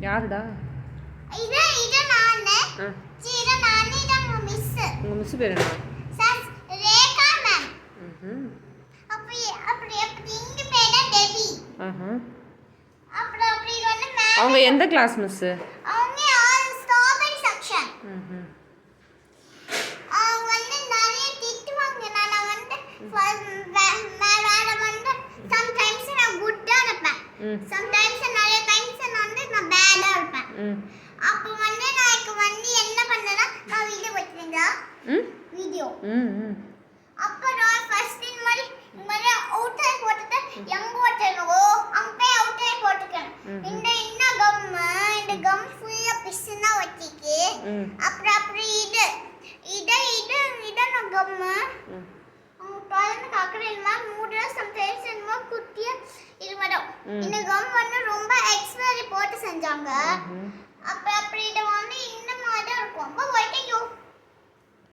யாருடா? இது நானே. இது நானே தான் மிஸ். உங்க மிஸ் பேர் என்ன? Sir Rekha ma'am. அப்படி இங்க பேர் டெபி. அப்படி வந்து மேம். அவங்க எந்த கிளாஸ் மிஸ்? அவங்க ஸ்ட்ராபெரி செக்ஷன். அவங்க வந்து நிறைய திட்டுவாங்க. நான் வந்து மேடம் வந்து சம்டைம்ஸ் நான் குட்டா இருப்பேன். சம்டைம்ஸ் நிறைய டைம்ஸ் வந்து நான் பேடா இருப்பேன். அப்போ வந்து நான் வந்து என்ன பண்ணேன்னா நான் வீடியோ வச்சிருந்தா வீடியோ அப்புறம் ஃபர்ஸ்ட் இந்த மாதிரி அவுட்டர் போட்டுட்டு எங்க வச்சனோ அங்கே அவுட்டர் போட்டுக்கேன். இந்த கம் ஃபுல்லா பிஸ்னா வச்சிக்கு. அப்புறம் இத நான் கம் பாருங்க காக்கறேன்மா மூடுற சம்டைம்ஸ் என்னமோ குட்டியா இது வரும். இந்த கம் வந்து ரொம்ப எக்ஸ்பெரி போட்டு செஞ்சாங்க. அப்படி